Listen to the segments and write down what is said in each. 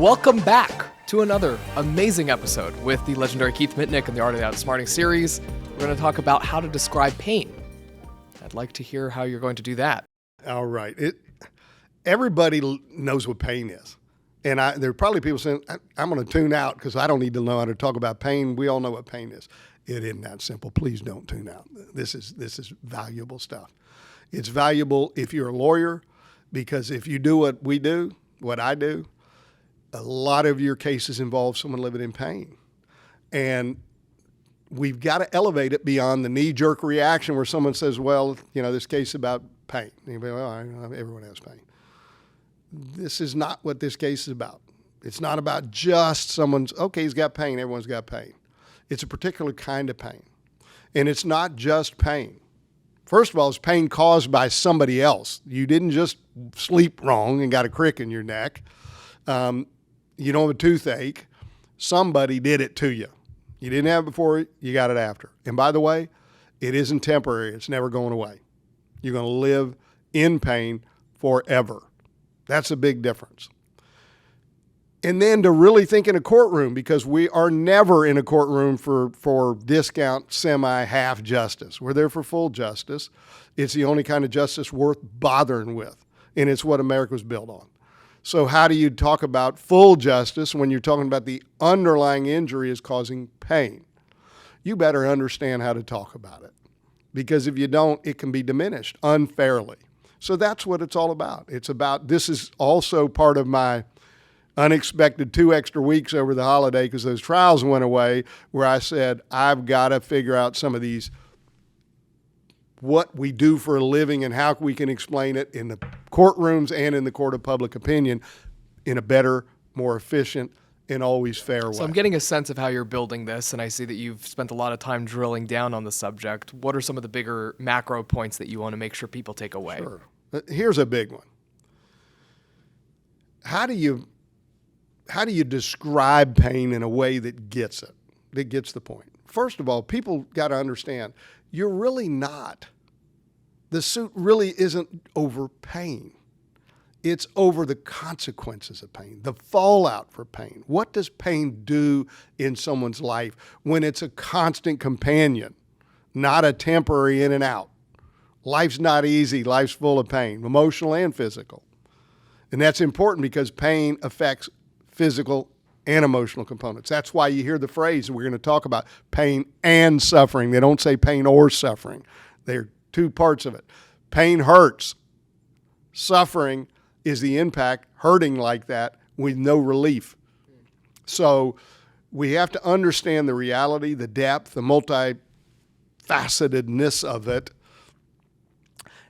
Welcome back to another amazing episode with the legendary Keith Mitnik and the Art of Outsmarting series. We're going to talk about how to describe pain. I'd like to hear how you're going to do that. All right. Everybody knows what pain is. And there are probably people saying, I'm going to tune out because I don't need to know how to talk about pain. We all know what pain is. It isn't that simple. Please don't tune out. This is valuable stuff. It's valuable if you're a lawyer, because if you do what we do, what I do, a lot of your cases involve someone living in pain. And we've got to elevate it beyond the knee-jerk reaction where someone says, well, this case is about pain. Anybody, well, everyone has pain. This is not what this case is about. It's not about just someone's, okay, he's got pain, everyone's got pain. It's a particular kind of pain. And it's not just pain. First of all, it's pain caused by somebody else. You didn't just sleep wrong and got a crick in your neck. You don't have a toothache. Somebody did it to you. You didn't have it before, you got it after. And by the way, it isn't temporary. It's never going away. You're going to live in pain forever. That's a big difference. And then to really think in a courtroom, because we are never in a courtroom for discount, half justice. We're there for full justice. It's the only kind of justice worth bothering with, and it's what America was built on. So how do you talk about full justice when you're talking about the underlying injury is causing pain? You better understand how to talk about it, because if you don't, it can be diminished unfairly. So that's what it's all about. This is also part of my unexpected 2 extra weeks over the holiday because those trials went away, where I said, I've got to figure out some of these, what we do for a living and how we can explain it in the courtrooms and in the court of public opinion in a better, more efficient, and always fair way. So I'm getting a sense of how you're building this, and I see that you've spent a lot of time drilling down on the subject. What are some of the bigger macro points that you want to make sure people take away? Sure. Here's a big one. How do you describe pain in a way that gets it, that gets the point? First of all, people got to understand, you're really not. The suit really isn't over pain. It's over the consequences of pain, the fallout for pain. What does pain do in someone's life when it's a constant companion, not a temporary in and out? Life's not easy. Life's full of pain, emotional and physical. And that's important because pain affects physical and emotional components. That's why you hear the phrase, we're going to talk about pain and suffering. They don't say pain or suffering. They're two parts of it. Pain hurts. Suffering is the impact, hurting like that with no relief. So we have to understand the reality, the depth, the multifacetedness of it.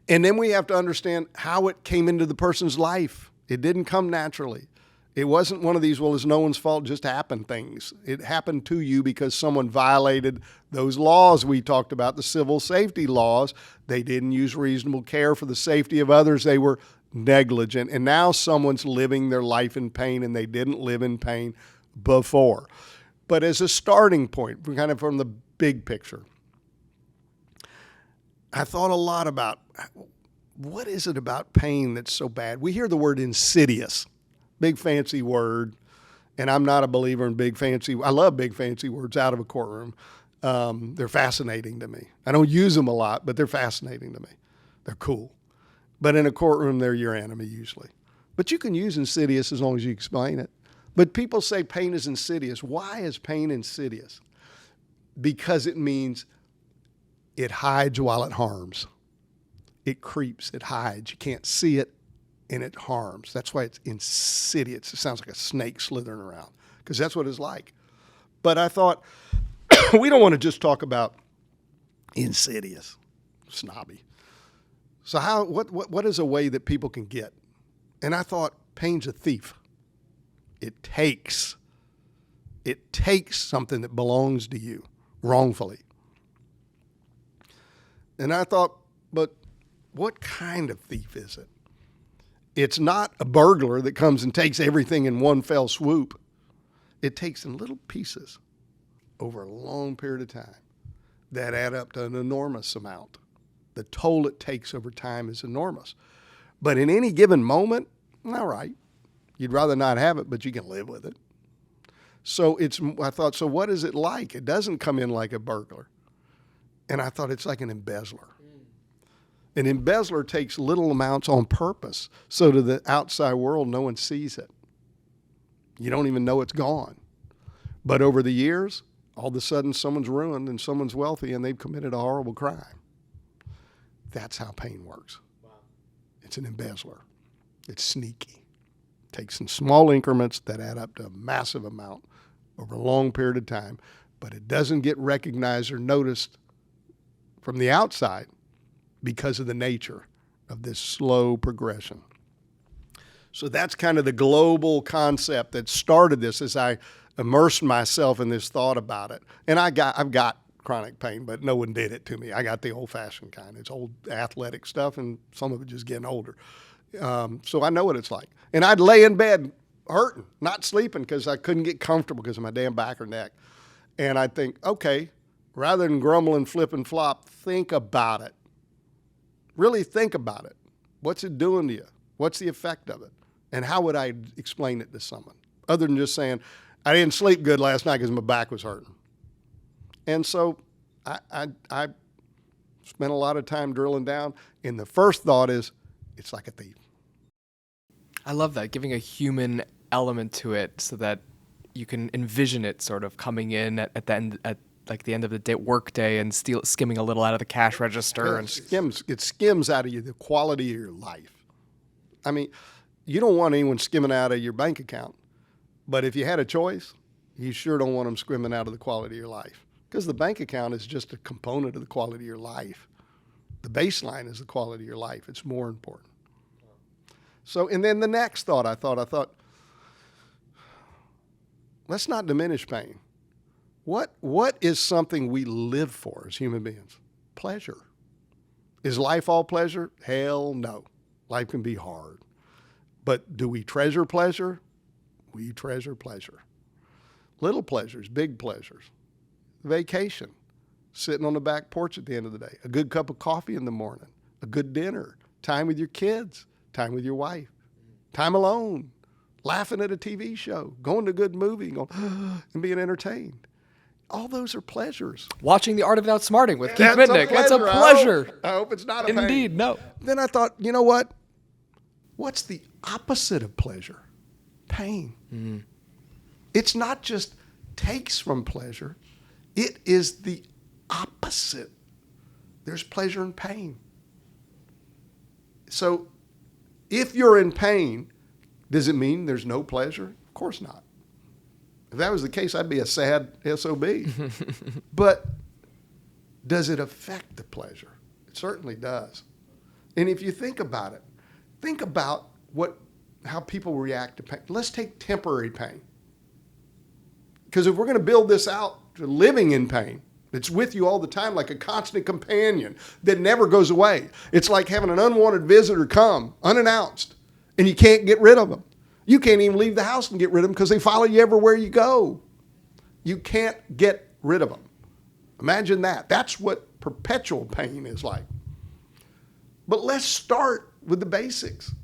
And then we have to understand how it came into the person's life. It didn't come naturally. It wasn't one of these, well, it's no one's fault, just happened things. It happened to you because someone violated those laws we talked about, the civil safety laws. They didn't use reasonable care for the safety of others. They were negligent. And now someone's living their life in pain, and they didn't live in pain before. But as a starting point, kind of from the big picture, I thought a lot about what is it about pain that's so bad? We hear the word insidious. Big fancy word, and I'm not a believer in I love big fancy words out of a courtroom. They're fascinating to me. I don't use them a lot, but they're fascinating to me. They're cool. But in a courtroom, they're your enemy usually. But you can use insidious as long as you explain it. But people say pain is insidious. Why is pain insidious? Because it means it hides while it harms. It creeps, it hides. You can't see it. And it harms. That's why it's insidious. It sounds like a snake slithering around, because that's what it's like. But I thought, we don't want to just talk about insidious, snobby. So what is a way that people can get? And I thought, pain's a thief. It takes something that belongs to you wrongfully. And I thought, but what kind of thief is it? It's not a burglar that comes and takes everything in one fell swoop. It takes in little pieces over a long period of time that add up to an enormous amount. The toll it takes over time is enormous. But in any given moment, all right, You'd rather not have it, but you can live with it. So I thought, so what is it like? It doesn't come in like a burglar. And I thought it's like an embezzler. An embezzler takes little amounts on purpose so to the outside world, no one sees it. You don't even know it's gone. But over the years, all of a sudden someone's ruined and someone's wealthy and they've committed a horrible crime. That's how pain works. Wow. It's an embezzler. It's sneaky. It takes in small increments that add up to a massive amount over a long period of time, but it doesn't get recognized or noticed from the outside because of the nature of this slow progression. So that's kind of the global concept that started this as I immersed myself in this thought about it. And I've got chronic pain, but no one did it to me. I got the old-fashioned kind. It's old athletic stuff, and some of it just getting older. So I know what it's like. And I'd lay in bed hurting, not sleeping because I couldn't get comfortable because of my damn back or neck. And I'd think, okay, rather than grumble and flip and flop, think about it. Really think about it. What's it doing to you? What's the effect of it? And how would I explain it to someone? Other than just saying, I didn't sleep good last night because my back was hurting. And so I spent a lot of time drilling down. And the first thought is, it's like a thief. I love that, giving a human element to it so that you can envision it sort of coming in at the end, at like the end of the day, work day, and skimming a little out of the cash register. It skims out of you the quality of your life. I mean, you don't want anyone skimming out of your bank account, but if you had a choice, you sure don't want them skimming out of the quality of your life, because the bank account is just a component of the quality of your life. The baseline is the quality of your life. It's more important. So, and then the next thought, I thought, let's not diminish pain. What is something we live for as human beings? Pleasure. Is life all pleasure? Hell no. Life can be hard. But do we treasure pleasure? We treasure pleasure. Little pleasures, big pleasures. Vacation, sitting on the back porch at the end of the day, a good cup of coffee in the morning, a good dinner, time with your kids, time with your wife, time alone, laughing at a TV show, going to a good movie, and being entertained. All those are pleasures. Watching The Art of Outsmarting with Keith Mitnik. That's a pleasure. I hope it's not a pain. Indeed, no. Then I thought, you know what? What's the opposite of pleasure? Pain. Mm-hmm. It's not just takes from pleasure. It is the opposite. There's pleasure and pain. So if you're in pain, does it mean there's no pleasure? Of course not. If that was the case, I'd be a sad SOB. But does it affect the pleasure? It certainly does. And if you think about it, think about how people react to pain. Let's take temporary pain. Because if we're going to build this out to living in pain, it's with you all the time like a constant companion that never goes away. It's like having an unwanted visitor come unannounced and you can't get rid of them. You can't even leave the house and get rid of them because they follow you everywhere you go. You can't get rid of them. Imagine that. That's what perpetual pain is like. But let's start with the basics.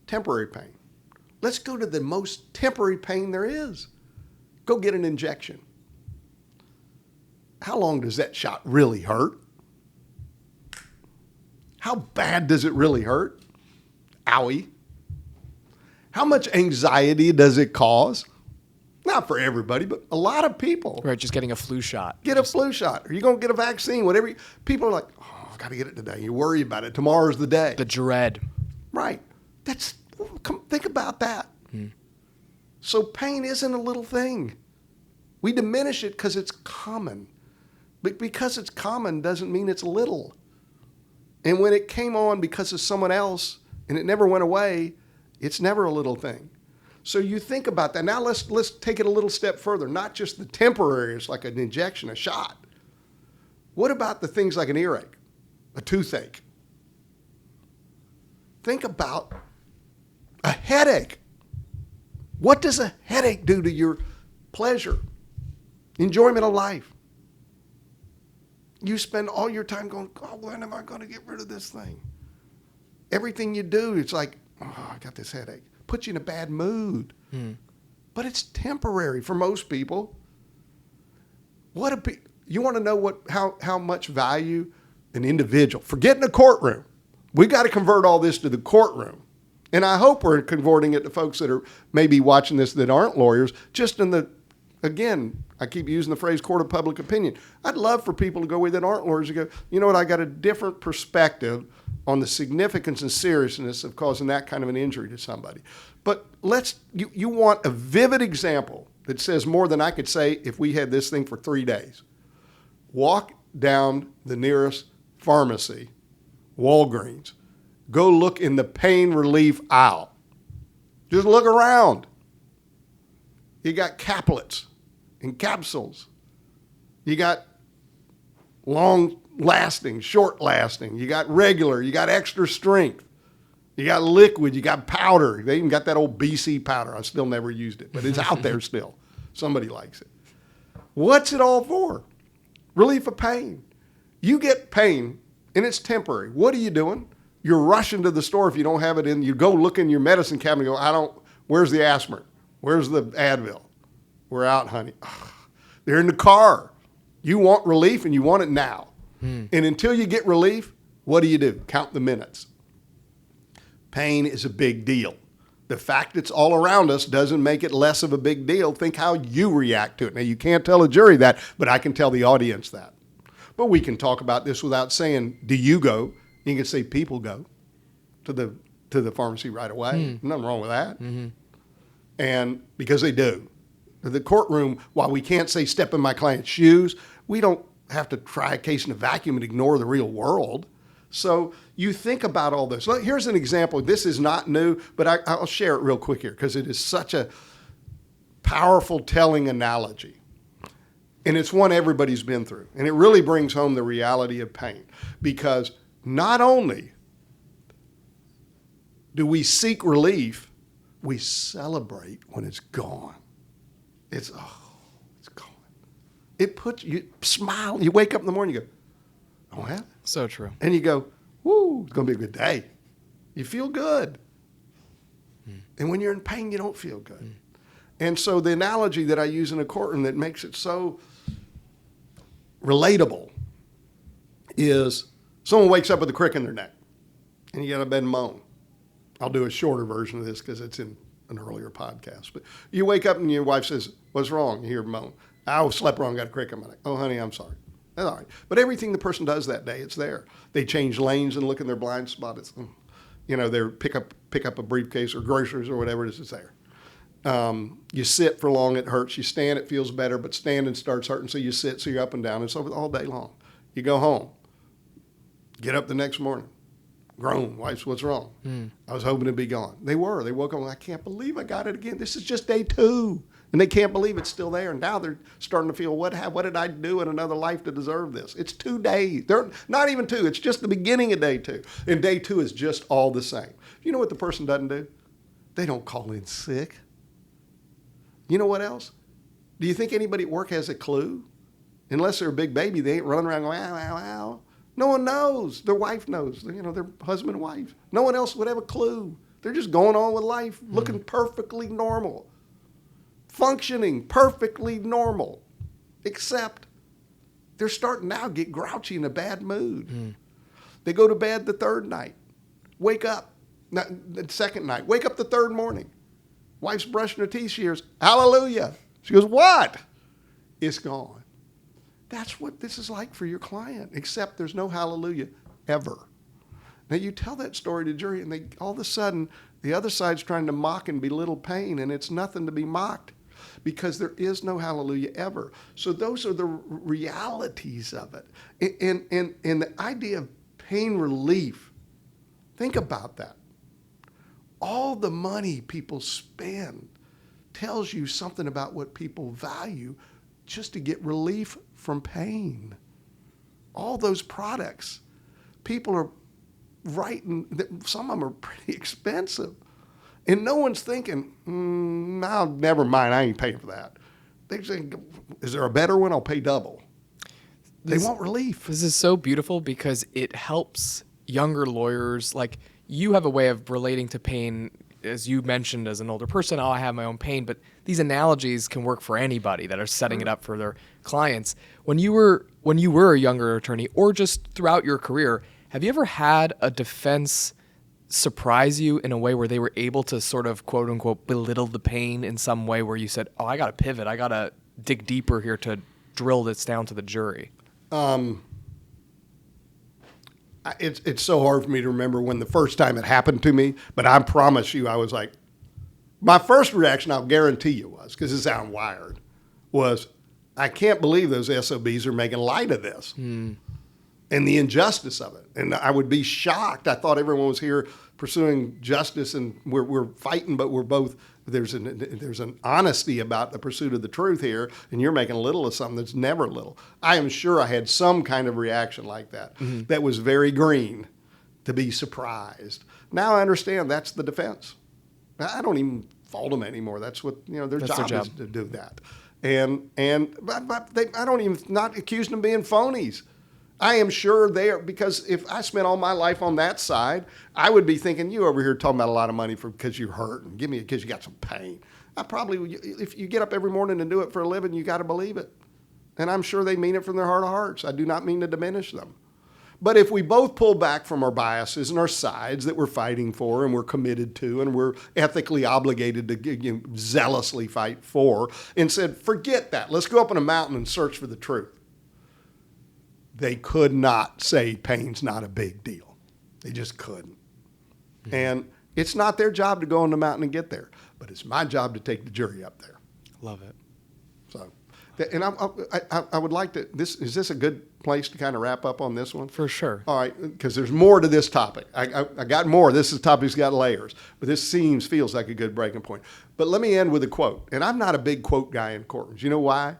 Temporary pain. Let's go to the most temporary pain there is. Go get an injection. How long does that shot really hurt? How bad does it really hurt? Owie. How much anxiety does it cause? Not for everybody, but a lot of people. Right, just getting a flu shot. Get a flu shot. Or you're going to get a vaccine, whatever. People are like, oh, I've got to get it today. You worry about it. Tomorrow's the day. The dread. Right. Think about that. So pain isn't a little thing. We diminish it because it's common. But because it's common doesn't mean it's little. And when it came on because of someone else and it never went away, it's never a little thing. So you think about that. Now let's take it a little step further. Not just the temporary, it's like an injection, a shot. What about the things like an earache, a toothache? Think about a headache. What does a headache do to your pleasure, enjoyment of life? You spend all your time going, oh, when am I going to get rid of this thing? Everything you do, it's like, oh, I got this headache. puts you in a bad mood. But it's temporary for most people. You want to know how much value an individual, forget in a courtroom. We got to convert all this to the courtroom. And I hope we're converting it to folks that are maybe watching this that aren't lawyers, just again, I keep using the phrase court of public opinion. I'd love for people to go away that aren't lawyers to go, you know what, I got a different perspective on the significance and seriousness of causing that kind of an injury to somebody. But you want a vivid example that says more than I could say if we had this thing for 3 days. Walk down the nearest pharmacy, Walgreens. Go look in the pain relief aisle. Just look around. You got caplets and capsules. You got long-lasting, short-lasting. You got regular. You got extra strength. You got liquid. You got powder. They even got that old BC powder. I still never used it, but it's out there still. Somebody likes it. What's it all for? Relief of pain. You get pain, and it's temporary. What are you doing? You're rushing to the store if you don't have it in. You go look in your medicine cabinet and go, where's the aspirin? Where's the Advil? We're out, honey. Ugh. They're in the car. You want relief, and you want it now. And until you get relief, what do? Count the minutes. Pain is a big deal. The fact it's all around us doesn't make it less of a big deal. Think how you react to it. Now, you can't tell a jury that, but I can tell the audience that. But we can talk about this without saying, do you go? You can say people go to the pharmacy right away. Nothing wrong with that. And because they do. The courtroom, while we can't say step in my client's shoes, we don't have to try a case in a vacuum and ignore the real world. So you think about all this. Here's an example. This is not new, but I'll share it real quick here because it is such a powerful telling analogy. And it's one everybody's been through. And it really brings home the reality of pain because not only do we seek relief, we celebrate when it's gone. It's gone. It puts you smile. You wake up in the morning, you go, oh, yeah. So true. And you go, woo, it's going to be a good day. You feel good. And when you're in pain, you don't feel good. And so the analogy that I use in a courtroom that makes it so relatable is someone wakes up with a crick in their neck and you get out of bed and moan. I'll do a shorter version of this because it's in an earlier podcast. But you wake up and your wife says, what's wrong? You hear moan. I slept wrong, got a crick in my neck. Oh, honey, I'm sorry. That's all right. But everything the person does that day, it's there. They change lanes and look in their blind spot. It's, they pick up a briefcase or groceries or whatever it is, it's there. You sit for long, it hurts. You stand, it feels better, but standing starts hurting, so you sit, so you're up and down, and so all day long. You go home, get up the next morning, groan, wife, what's wrong? I was hoping it'd be gone. They were. They woke up, I can't believe I got it again. This is just day 2. And they can't believe it's still there. And now they're starting to feel, what did I do in another life to deserve this? It's 2 days. They're not even 2. It's just the beginning of day 2. And day 2 is just all the same. You know what the person doesn't do? They don't call in sick. You know what else? Do you think anybody at work has a clue? Unless they're a big baby, they ain't running around going, ow, ow, ow. No one knows. Their wife knows. Their husband and wife. No one else would have a clue. They're just going on with life, looking perfectly normal. Functioning perfectly normal, except they're starting now to get grouchy in a bad mood. They go to bed the 3rd night, wake up, the 2nd night, wake up the 3rd morning. Wife's brushing her teeth, she hears, hallelujah. She goes, what? It's gone. That's what this is like for your client, except there's no hallelujah ever. Now you tell that story to jury and all of a sudden the other side's trying to mock and belittle pain and it's nothing to be mocked. Because there is no hallelujah ever. So those are the realities of it. And the idea of pain relief, think about that. All the money people spend tells you something about what people value just to get relief from pain. All those products, people are writing, some of them are pretty expensive. And no one's thinking, no, never mind, I ain't paying for that. They say, is there a better one? I'll pay double. They want relief. This is so beautiful because it helps younger lawyers. Like, you have a way of relating to pain as you mentioned, as an older person, oh, I have my own pain, but these analogies can work for anybody that are setting it up for their clients. When you were a younger attorney, or just throughout your career, have you ever had a defense surprise you in a way where they were able to sort of quote unquote belittle the pain in some way where you said, oh, I got to pivot, I got to dig deeper here to drill this down to the jury? It's so hard for me to remember when the first time it happened to me, but I promise you, I was like, my first reaction, I'll guarantee you was, because this is how I'm wired, was, I can't believe those SOBs are making light of this and the injustice of it. And I would be shocked. I thought everyone was here pursuing justice, and we're fighting, but we're both, there's an honesty about the pursuit of the truth here, and you're making little of something that's never little. I am sure I had some kind of reaction like that that was very green, to be surprised. Now I understand that's the defense. I don't even fault them anymore. That's what, their job is to do that. But I don't even, not accusing them of being phonies. I am sure they are, because if I spent all my life on that side, I would be thinking, you over here talking about a lot of money because you're hurt, and give me because you got some pain. I probably, if you get up every morning and do it for a living, you got to believe it. And I'm sure they mean it from their heart of hearts. I do not mean to diminish them. But if we both pull back from our biases and our sides that we're fighting for and we're committed to and we're ethically obligated to zealously fight for, and said, forget that, let's go up on a mountain and search for the truth, they could not say pain's not a big deal. They just couldn't. Mm-hmm. And it's not their job to go on the mountain and get there, but it's my job to take the jury up there. Love it. So, and I would like to, is this a good place to kind of wrap up on this one? For sure. All right, because there's more to this topic. I got more. This topic's got layers, but this feels like a good breaking point. But let me end with a quote. And I'm not a big quote guy in courtrooms. You know why?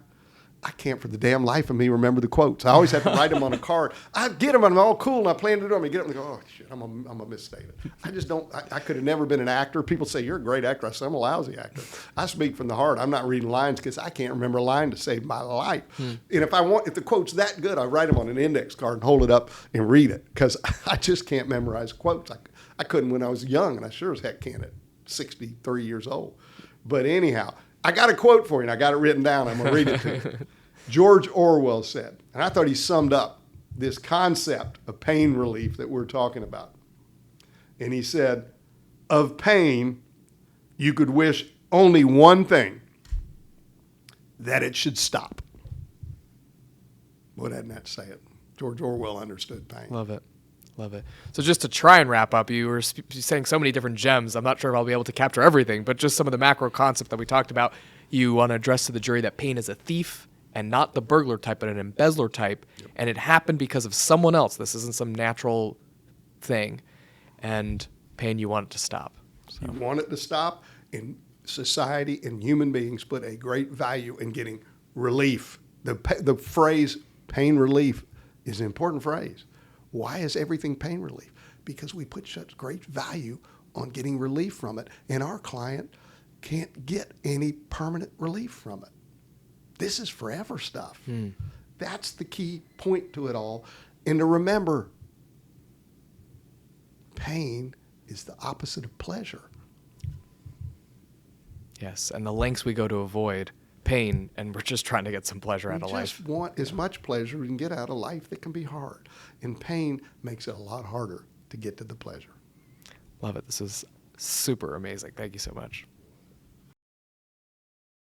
I can't for the damn life of me remember the quotes. I always have to write them on a card. I get them and I'm all cool and I plan to do them. I get up and go, oh shit, I'm a misstate it. I just don't. I could have never been an actor. People say you're a great actor. I say I'm a lousy actor. I speak from the heart. I'm not reading lines because I can't remember a line to save my life. And if the quote's that good, I write them on an index card and hold it up and read it, because I just can't memorize quotes. I couldn't when I was young, and I sure as heck can't at 63 years old. But anyhow, I got a quote for you, and I got it written down. I'm going to read it to you. George Orwell said, and I thought he summed up this concept of pain relief that we're talking about. And he said, of pain, you could wish only one thing, that it should stop. Boy, doesn't that say it? George Orwell understood pain. Love it. Love it. So just to try and wrap up, you were saying so many different gems. I'm not sure if I'll be able to capture everything, but just some of the macro concepts that we talked about. You want to address to the jury that pain is a thief, and not the burglar type, but an embezzler type. Yep. And it happened because of someone else. This isn't some natural thing. And pain, you want it to stop. So. You want it to stop, and society and human beings put a great value in getting relief. The phrase pain relief is an important phrase. Why is everything pain relief? Because we put such great value on getting relief from it, and our client can't get any permanent relief from it. This is forever stuff. That's the key point to it all. And to remember, pain is the opposite of pleasure. Yes, and the lengths we go to avoid pain, and we're just trying to get some pleasure out of life. We just want as much pleasure as we can get out of life that can be hard. And pain makes it a lot harder to get to the pleasure. Love it. This is super amazing. Thank you so much.